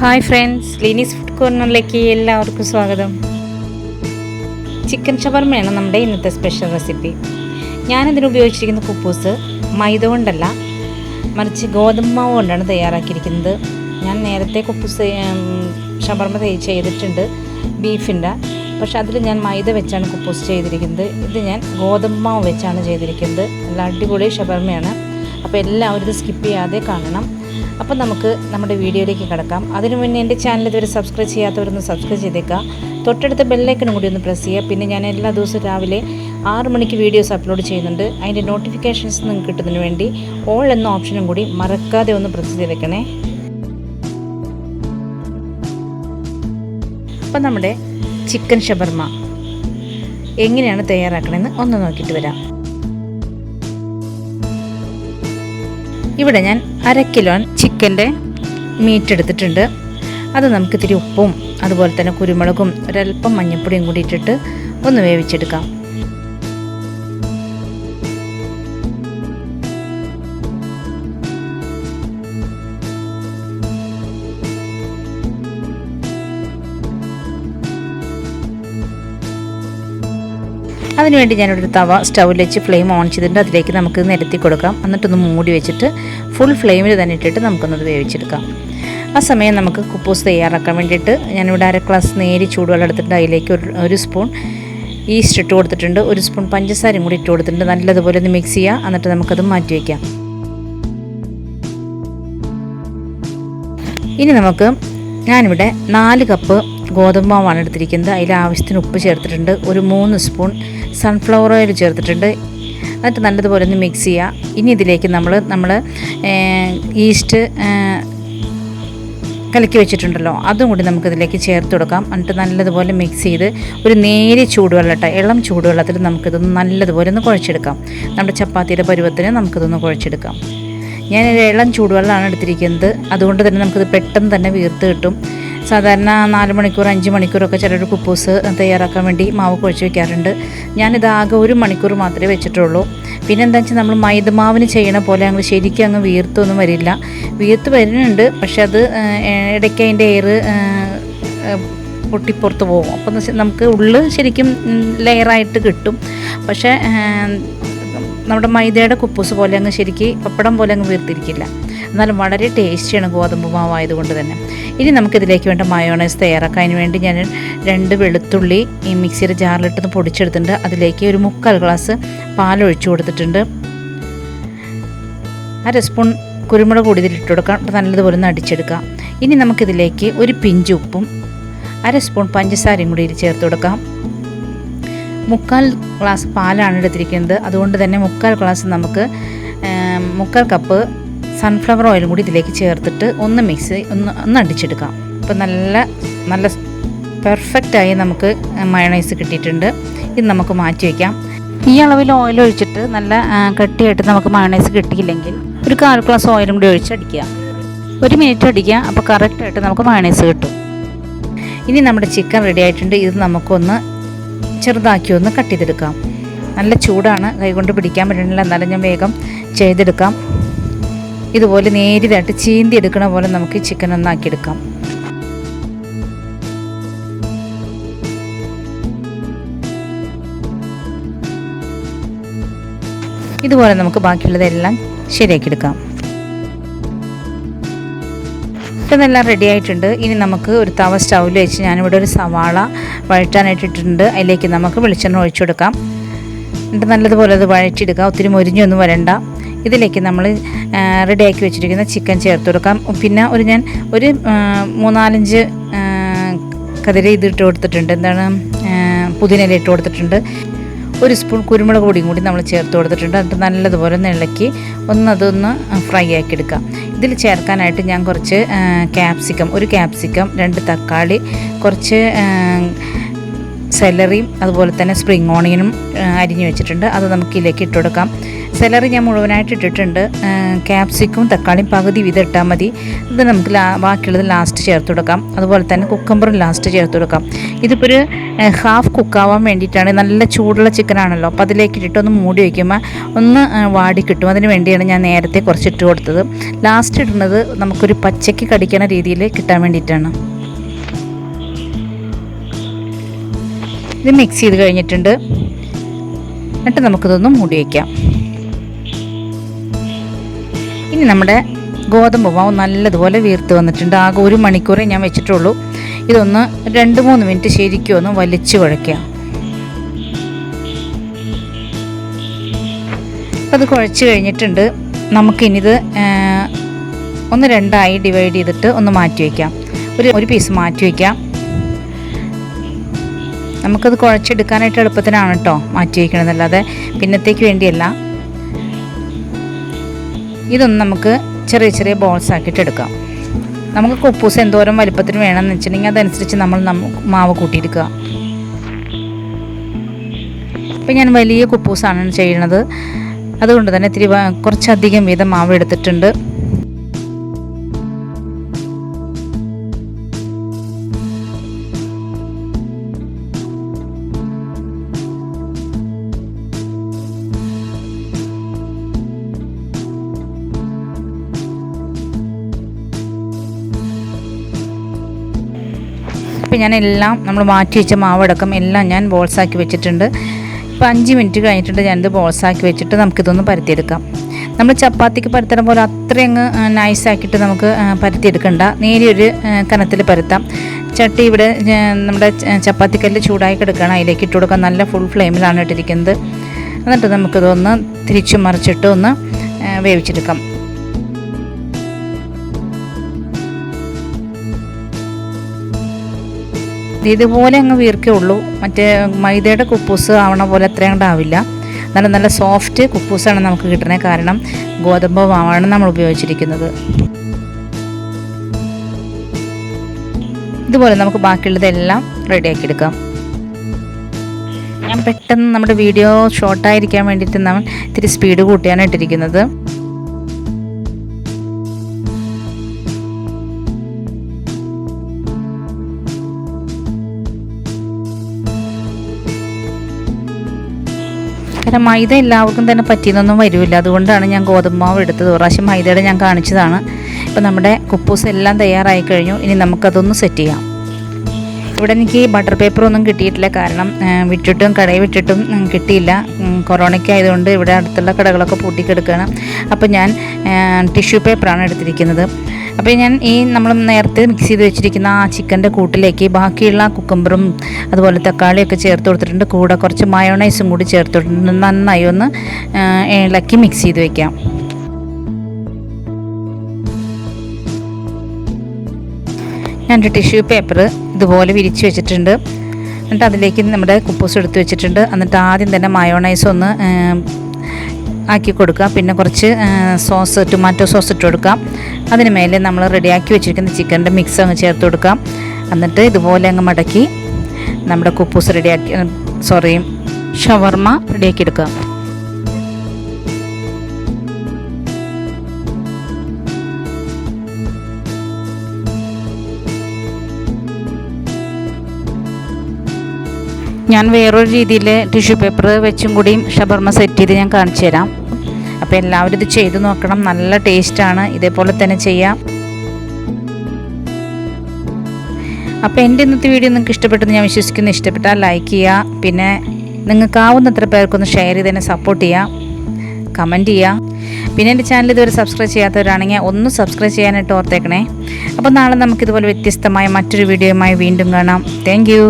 Hi friends, ലിനീസ് food കോർണറിലേക്ക് എല്ലാവർക്കും സ്വാഗതം. Chicken ഷവർമയാണ് നമ്മുടെ ഇന്നത്തെ സ്പെഷ്യൽ റെസിപ്പി. ഞാനതിന് ഉപയോഗിച്ചിരിക്കുന്ന കുബൂസ് മൈദ കൊണ്ടല്ല, മറിച്ച് ഗോതമ്പ് മാവ് കൊണ്ടാണ് തയ്യാറാക്കിയിരിക്കുന്നത്. ഞാൻ നേരത്തെ കുബൂസ് ഷവർമ ചെയ്തിട്ടുണ്ട് ബീഫിൻ്റെ, പക്ഷേ അതിൽ ഞാൻ മൈദ വെച്ചാണ് കുബൂസ് ചെയ്തിരിക്കുന്നത്. ഇത് ഞാൻ ഗോതമ്പ് മാവ് വെച്ചാണ് ചെയ്തിരിക്കുന്നത്. നല്ല അടിപൊളി ഷവർമയാണ്. അപ്പോൾ എല്ലാവരും ഇത് സ്കിപ്പ് ചെയ്യാതെ കാണണം. അപ്പോൾ നമുക്ക് നമ്മുടെ വീഡിയോയിലേക്ക് കിടക്കാം. അതിനു മുന്നേ എൻ്റെ ചാനൽ ഇതുവരെ സബ്സ്ക്രൈബ് ചെയ്യാത്തവരൊന്ന് സബ്സ്ക്രൈബ് ചെയ്തേക്കുക. തൊട്ടടുത്ത ബെല്ലൈക്കണും കൂടി ഒന്ന് പ്രസ് ചെയ്യുക. പിന്നെ ഞാൻ എല്ലാ ദിവസവും രാവിലെ 6 മണിക്ക് വീഡിയോസ് അപ്ലോഡ് ചെയ്യുന്നുണ്ട്. അതിൻ്റെ നോട്ടിഫിക്കേഷൻസ് നിങ്ങൾക്ക് കിട്ടുന്നതിന് വേണ്ടി ഓൾ എന്ന ഓപ്ഷനും കൂടി മറക്കാതെ ഒന്ന് പ്രസ് ചെയ്തേക്കണേ. അപ്പോൾ നമ്മുടെ ചിക്കൻ ഷവർമ എങ്ങനെയാണ് തയ്യാറാക്കണമെന്ന് ഒന്ന് നോക്കിയിട്ട് വരാം. ഇവിടെ ഞാൻ 1/2 കിലോ ചിക്കൻ്റെ മീറ്റ് എടുത്തിട്ടുണ്ട്. അത് നമുക്ക് ഇത്തിരി ഉപ്പും അതുപോലെ തന്നെ കുരുമുളകും ഒരല്പം മഞ്ഞൾപ്പൊടിയും കൂടി ഇട്ടിട്ട് ഒന്ന് വേവിച്ചെടുക്കാം. അതിനുവേണ്ടി ഞാനൊരു തവ സ്റ്റൗവിൽ വെച്ച് ഫ്ലെയിം ഓൺ ചെയ്തിട്ട് അതിലേക്ക് നമുക്ക് നിരത്തി കൊടുക്കാം. എന്നിട്ടൊന്ന് മൂടി വെച്ചിട്ട് ഫുൾ ഫ്ലെയിമിൽ തന്നെ ഇട്ടിട്ട് നമുക്കൊന്നത് വേവിച്ചെടുക്കാം. ആ സമയം നമുക്ക് കുബൂസ് തയ്യാറാക്കാൻ വേണ്ടിയിട്ട് ഞാനിവിടെ 1/2 ഗ്ലാസ് നേരി ചൂടുവെള്ളം എടുത്തിട്ട് അതിലേക്ക് ഒരു സ്പൂൺ ഈസ്റ്റ് ഇട്ട് കൊടുത്തിട്ടുണ്ട്. 1 സ്പൂൺ പഞ്ചസാരയും കൂടി ഇട്ട് കൊടുത്തിട്ടുണ്ട്. നല്ലതുപോലെ ഒന്ന് മിക്സ് ചെയ്യുക. എന്നിട്ട് നമുക്കത് മാറ്റി വയ്ക്കാം. ഇനി ഞാനിവിടെ 4 കപ്പ് ഗോതമ്പ് മാവാണ് എടുത്തിരിക്കുന്നത്. അതിൽ ആവശ്യത്തിന് ഉപ്പ് ചേർത്തിട്ടുണ്ട്. ഒരു 3 സ്പൂൺ സൺഫ്ലവർ ഓയിൽ ചേർത്തിട്ടുണ്ട്. എന്നിട്ട് നല്ലതുപോലെ ഒന്ന് മിക്സ് ചെയ്യുക. ഇനി ഇതിലേക്ക് നമ്മൾ ഈസ്റ്റ് കലക്കി വെച്ചിട്ടുണ്ടല്ലോ, അതും കൂടി നമുക്കിതിലേക്ക് ചേർത്ത് കൊടുക്കാം. എന്നിട്ട് നല്ലതുപോലെ മിക്സ് ചെയ്ത് ഒരു നേരിയ ചൂടുവെള്ളം ഇളം ചൂടുവെള്ളത്തിൽ നമുക്കിതൊന്ന് നല്ലതുപോലെ ഒന്ന് കുഴച്ചെടുക്കാം. നമ്മുടെ ചപ്പാത്തിയുടെ പരുവത്തിന് നമുക്കിതൊന്ന് കുഴച്ചെടുക്കാം. ഞാനൊരു ഇളം ചൂടുവെള്ളമാണ് എടുത്തിരിക്കുന്നത്. അതുകൊണ്ട് തന്നെ നമുക്കിത് പെട്ടെന്ന് തന്നെ വീർത്ത് കിട്ടും. സാധാരണ 4 മണിക്കൂർ 5 മണിക്കൂറൊക്കെ ചിലർ കുബൂസ് തയ്യാറാക്കാൻ വേണ്ടി മാവ് കുഴച്ച് വയ്ക്കാറുണ്ട്. ഞാനിതാകെ 1 മണിക്കൂർ മാത്രമേ വെച്ചിട്ടുള്ളൂ. പിന്നെ എന്താ വെച്ചാൽ നമ്മൾ മൈദമാവിന് ചെയ്യണ പോലെ അങ്ങ് ശരിക്കും അങ്ങ് വീർത്തൊന്നും വരില്ല. വീർത്ത് വരുന്നുണ്ട്, പക്ഷെ അത് ഇടയ്ക്ക് അതിൻ്റെ എയർ പൊട്ടിപ്പുറത്ത് പോകും. അപ്പം നമുക്ക് ഉള്ളിൽ ശരിക്കും ലെയറായിട്ട് കിട്ടും. പക്ഷേ നമ്മുടെ മൈദയുടെ കുബൂസ് പോലെ അങ്ങ് ശരിക്ക് പപ്പടം പോലെ അങ്ങ് വീർത്തിരിക്കില്ല. എന്നാലും വളരെ ടേസ്റ്റിയാണ് ഗോതമ്പ് മാവായതുകൊണ്ട് തന്നെ. ഇനി നമുക്കിതിലേക്ക് വേണ്ട മയോണൈസ് തയ്യാറാക്കാം. അതിന് വേണ്ടി ഞാൻ 2 വെളുത്തുള്ളി ഈ മിക്സിയുടെ ജാറിലിട്ടൊന്ന് പൊടിച്ചെടുത്തിട്ടുണ്ട്. അതിലേക്ക് ഒരു 3/4 ഗ്ലാസ് പാലൊഴിച്ച് കൊടുത്തിട്ടുണ്ട്. 1/2 സ്പൂൺ കുരുമുളക് കൂടി ഇതിലിട്ട് കൊടുക്കാം. നല്ലതുപോലെ ഒന്ന് അടിച്ചെടുക്കാം. ഇനി നമുക്കിതിലേക്ക് ഒരു പിഞ്ച് ഉപ്പും 1/2 സ്പൂൺ പഞ്ചസാരയും കൂടി ചേർത്ത് കൊടുക്കാം. 3/4 ഗ്ലാസ് പാലാണ് എടുത്തിരിക്കുന്നത്. അതുകൊണ്ട് തന്നെ 3/4 ഗ്ലാസ് നമുക്ക് 3/4 കപ്പ് സൺഫ്ലവർ ഓയിലും കൂടി ഇതിലേക്ക് ചേർത്തിട്ട് ഒന്ന് ഒന്ന് അടിച്ചെടുക്കാം. അപ്പോൾ നല്ല പെർഫെക്റ്റായി നമുക്ക് മയോണൈസ് കിട്ടിയിട്ടുണ്ട്. ഇത് നമുക്ക് മാറ്റി വയ്ക്കാം. ഈ അളവിൽ ഓയിൽ ഒഴിച്ചിട്ട് നല്ല കട്ടിയായിട്ട് നമുക്ക് മയോണൈസ് കിട്ടിയില്ലെങ്കിൽ ഒരു 1/4 ഗ്ലാസ് ഓയിലും കൂടി ഒഴിച്ച് അടിക്കുക. 1 മിനിറ്റ് അടിക്കുക. അപ്പോൾ കറക്റ്റായിട്ട് നമുക്ക് മയോണൈസ് കിട്ടും. ഇനി നമ്മുടെ ചിക്കൻ റെഡി ആയിട്ടുണ്ട്. ഇത് നമുക്കൊന്ന് ചെറുതാക്കി ഒന്ന് കട്ട് ചെയ്തെടുക്കാം. നല്ല ചൂടാണ്, കൈകൊണ്ട് പിടിക്കാൻ പറ്റുന്നില്ല. എന്നാലും ഞാൻ വേഗം ചെയ്തെടുക്കാം. ഇതുപോലെ നേരിയതായിട്ട് ചീന്തി എടുക്കണ പോലെ നമുക്ക് ചിക്കൻ ഒന്നാക്കിയെടുക്കാം. ഇതുപോലെ നമുക്ക് ബാക്കിയുള്ളതെല്ലാം ശരിയാക്കിയെടുക്കാം. ഇതെല്ലാം റെഡി ആയിട്ടുണ്ട്. ഇനി നമുക്ക് ഒരു തവ സ്റ്റൗവിൽ വെച്ച് ഞാനിവിടെ ഒരു സവാള വഴറ്റാനായിട്ടിട്ടുണ്ട്. അതിലേക്ക് നമുക്ക് വെളിച്ചെണ്ണ ഒഴിച്ചു കൊടുക്കാം. എന്നിട്ട് നല്ലതുപോലെ അത് വഴറ്റിയെടുക്കാം. ഒത്തിരി മൊരിഞ്ഞൊന്നും വരണ്ട. ഇതിലേക്ക് നമ്മൾ റെഡിയാക്കി വെച്ചിരിക്കുന്ന ചിക്കൻ ചേർത്ത് കൊടുക്കാം. പിന്നെ ഞാൻ ഒരു 3-4 കതിര ഇതിട്ട് കൊടുത്തിട്ടുണ്ട്. പുതിനയില ഇട്ട് കൊടുത്തിട്ടുണ്ട്. 1 സ്പൂൺ കുരുമുളക് പൊടിയും കൂടി നമ്മൾ ചേർത്ത് കൊടുത്തിട്ടുണ്ട്. എന്നിട്ട് നല്ലതുപോലെ ഇളക്കി അതൊന്ന് ഫ്രൈ ആക്കി എടുക്കാം. ഇതിൽ ചേർക്കാനായിട്ട് ഞാൻ കുറച്ച് ക്യാപ്സിക്കം, 1 ക്യാപ്സിക്കം, 2 തക്കാളി, കുറച്ച് സെലറിയും അതുപോലെ തന്നെ സ്പ്രിംഗ് ഓണിയനും അരിഞ്ഞു വെച്ചിട്ടുണ്ട്. അത് നമുക്ക് ഇതിലേക്ക് ഇട്ട് കൊടുക്കാം. സെലറി ഞാൻ മുഴുവനായിട്ട് ഇട്ടിട്ടുണ്ട്. ക്യാപ്സിക്കും തക്കാളിയും പകുതി വീതം ഇട്ടാൽ മതി. ഇത് നമുക്ക് ബാക്കിയുള്ളത് ലാസ്റ്റ് ചേർത്ത് കൊടുക്കാം. അതുപോലെ തന്നെ കുക്കമ്പറും ലാസ്റ്റ് ചേർത്ത് കൊടുക്കാം. ഇതിപ്പോൾ ഒരു ഹാഫ് കുക്കാവാൻ വേണ്ടിയിട്ടാണ്. നല്ല ചൂടുള്ള ചിക്കനാണല്ലോ, അപ്പോൾ അതിലേക്ക് ഇട്ടിട്ട് ഒന്ന് മൂടി വയ്ക്കുമ്പോൾ ഒന്ന് വാടി കിട്ടും. അതിന് വേണ്ടിയാണ് ഞാൻ നേരത്തെ കുറച്ച് ഇട്ട് കൊടുത്തത്. ലാസ്റ്റ് ഇടുന്നത് നമുക്കൊരു പച്ചയ്ക്ക് കടിക്കണ രീതിയിൽ കിട്ടാൻ വേണ്ടിയിട്ടാണ്. ഇത് മിക്സ് ചെയ്ത് കഴിഞ്ഞിട്ടുണ്ട്. എന്നിട്ട് നമുക്കിതൊന്ന് മൂടി വയ്ക്കാം. ഇനി നമ്മുടെ ഗോതമ്പ് മാവ് നല്ലതുപോലെ വീർത്ത് വന്നിട്ടുണ്ട്. ആകെ 1 മണിക്കൂറേ ഞാൻ വെച്ചിട്ടുള്ളൂ. ഇതൊന്ന് 2-3 മിനിറ്റ് ശരിക്കും ഒന്ന് വലിച്ചു കുഴയ്ക്കാം. അത് കുഴച്ച് കഴിഞ്ഞിട്ടുണ്ട്. നമുക്കിനിത് ഒന്ന് 2ആയി ഡിവൈഡ് ചെയ്തിട്ട് ഒന്ന് മാറ്റി വയ്ക്കാം. ഒരു പീസ് മാറ്റി വയ്ക്കാം. നമുക്കത് കുഴച്ചെടുക്കാനായിട്ട് എളുപ്പത്തിനാണ് കേട്ടോ മാറ്റി വയ്ക്കണമെന്നല്ലാതെ പിന്നത്തേക്ക് വേണ്ടിയല്ല. ഇതൊന്ന് നമുക്ക് ചെറിയ ചെറിയ ബോൾസ് ആക്കിയിട്ട് എടുക്കാം. നമുക്ക് കുപ്പൂസ് എന്തോരം വലുപ്പത്തിന് വേണമെന്ന് വെച്ചിട്ടുണ്ടെങ്കിൽ അതനുസരിച്ച് നമ്മൾ മാവ് കൂട്ടിയെടുക്കുക. ഇപ്പം ഞാൻ വലിയ കുപ്പൂസാണ് ചെയ്യുന്നത്. അതുകൊണ്ട് തന്നെ ഇത്തിരി കുറച്ചധികം വീതം മാവ് എടുത്തിട്ടുണ്ട്. ഇപ്പോൾ ഞാൻ എല്ലാം നമ്മൾ മാറ്റി വെച്ച മാവടക്കം എല്ലാം ഞാൻ ബോൾസാക്കി വെച്ചിട്ടുണ്ട്. ഇപ്പോൾ 5 മിനിറ്റ് കഴിഞ്ഞിട്ടുണ്ട്. ഞാനിത് ബോൾസാക്കി വെച്ചിട്ട് നമുക്കിതൊന്ന് പരത്തിയെടുക്കാം. നമ്മൾ ചപ്പാത്തിക്ക് പരത്തണ പോലെ അത്രയും അങ്ങ് നൈസാക്കിയിട്ട് നമുക്ക് പരത്തിയെടുക്കണ്ട. നേരിയൊരു കനത്തിൽ പരത്താം. ചട്ടി ഇവിടെ നമ്മുടെ ചപ്പാത്തിക്കല്ല് ചൂടായി കിടക്കുകയാണ്. അതിലേക്ക് ഇട്ട് കൊടുക്കാം. നല്ല ഫുൾ ഫ്ലെയിമിലാണ് ഇട്ടിരിക്കുന്നത്. എന്നിട്ട് നമുക്കിതൊന്ന് തിരിച്ചു മറിച്ചിട്ട് ഒന്ന് വേവിച്ചെടുക്കാം. ഇതുപോലെ അങ്ങ് വീർക്കുള്ളൂ. മറ്റേ മൈദയുടെ കുപ്പൂസ് ആവണ പോലെ അത്രയും ഉണ്ടാവില്ല. നല്ല സോഫ്റ്റ് കുപ്പൂസാണ് നമുക്ക് കിട്ടുന്നത്. കാരണം ഗോതമ്പ് മാവാണ് നമ്മൾ ഉപയോഗിച്ചിരിക്കുന്നത്. ഇതുപോലെ നമുക്ക് ബാക്കിയുള്ളതെല്ലാം റെഡിയാക്കി എടുക്കാം. ഞാൻ പെട്ടെന്ന് നമ്മുടെ വീഡിയോ ഷോർട്ടായിരിക്കാൻ വേണ്ടിയിട്ട് നമ്മൾ ഇത്തിരി സ്പീഡ് കൂട്ടിയാണ് ഇട്ടിരിക്കുന്നത്. കാരണം മൈദ എല്ലാവർക്കും തന്നെ പറ്റിയെന്നൊന്നും വരില്ല. അതുകൊണ്ടാണ് ഞാൻ ഗോതമ്പ് മാവ് എടുത്തത്. പ്രാവശ്യം മൈദയുടെ ഞാൻ കാണിച്ചതാണ്. ഇപ്പോൾ നമ്മുടെ കുപ്പൂസ് എല്ലാം തയ്യാറായി കഴിഞ്ഞു. ഇനി നമുക്കതൊന്ന് സെറ്റ് ചെയ്യാം. ഇവിടെ എനിക്ക് ബട്ടർ പേപ്പറൊന്നും കിട്ടിയിട്ടില്ല. കാരണം കടയിൽ വിട്ടിട്ടും കിട്ടിയില്ല. കൊറോണയ്ക്ക് ആയതുകൊണ്ട് ഇവിടെ അടുത്തുള്ള കടകളൊക്കെ പൂട്ടിക്കിടക്കുകയാണ്. അപ്പോൾ ഞാൻ ടിഷ്യൂ പേപ്പറാണ് എടുത്തിരിക്കുന്നത്. അപ്പോൾ ഞാൻ നമ്മൾ നേരത്തെ മിക്സ് ചെയ്ത് വെച്ചിരിക്കുന്ന ആ ചിക്കൻ്റെ കൂട്ടിലേക്ക് ബാക്കിയുള്ള കുക്കമ്പറും അതുപോലെ തക്കാളിയൊക്കെ ചേർത്ത് കൊടുത്തിട്ടുണ്ട്. കൂടെ കുറച്ച് മയോണൈസും കൂടി ചേർത്ത് കൊടുത്തിട്ടുണ്ട്. നന്നായി ഒന്ന് ഇളക്കി മിക്സ് ചെയ്ത് വെക്കാം. ഞാനൊരു ടിഷ്യൂ പേപ്പർ ഇതുപോലെ വിരിച്ച് വെച്ചിട്ടുണ്ട്. എന്നിട്ട് അതിലേക്ക് നമ്മുടെ കുപ്പൂസ് എടുത്ത് വെച്ചിട്ടുണ്ട്. എന്നിട്ട് ആദ്യം തന്നെ മയോണൈസ് ഒന്ന് ആക്കി കൊടുക്കുക. പിന്നെ കുറച്ച് ടൊമാറ്റോ സോസ് ഇട്ട് കൊടുക്കാം. അതിന് മേലെ നമ്മൾ റെഡിയാക്കി വെച്ചിരിക്കുന്ന ചിക്കൻ്റെ മിക്സ് അങ്ങ് ചേർത്ത് കൊടുക്കാം. എന്നിട്ട് ഇതുപോലെ അങ്ങ് മടക്കി നമ്മുടെ കുപ്പൂസ് ഷവർമ റെഡിയാക്കി എടുക്കാം. ഞാൻ വേറൊരു രീതിയിൽ ടിഷ്യൂ പേപ്പർ വെച്ചും കൂടിയും ഷവർമ സെറ്റ് ചെയ്ത് ഞാൻ കാണിച്ചു തരാം. അപ്പോൾ എല്ലാവരും ഇത് ചെയ്ത് നോക്കണം. നല്ല ടേസ്റ്റാണ്. ഇതേപോലെ തന്നെ ചെയ്യാം. അപ്പോൾ എൻ്റെ ഇന്നത്തെ വീഡിയോ നിങ്ങൾക്ക് ഇഷ്ടപ്പെട്ടെന്ന് ഞാൻ വിശ്വസിക്കുന്നു. ഇഷ്ടപ്പെട്ടാൽ ലൈക്ക് ചെയ്യുക. പിന്നെ നിങ്ങൾക്കാവുന്നത്ര പേർക്കൊന്ന് ഷെയർ ചെയ്ത് തന്നെ സപ്പോർട്ട് ചെയ്യുക, കമൻറ്റ് ചെയ്യുക. പിന്നെ എൻ്റെ ചാനൽ ഇതുവരെ സബ്സ്ക്രൈബ് ചെയ്യാത്തവരാണെങ്കിൽ ഒന്ന് സബ്സ്ക്രൈബ് ചെയ്യാനായിട്ട് ഓർത്തേക്കണേ. അപ്പോൾ നാളെ നമുക്കിതുപോലെ വ്യത്യസ്തമായ മറ്റൊരു വീഡിയോയുമായി വീണ്ടും കാണാം. Thank you.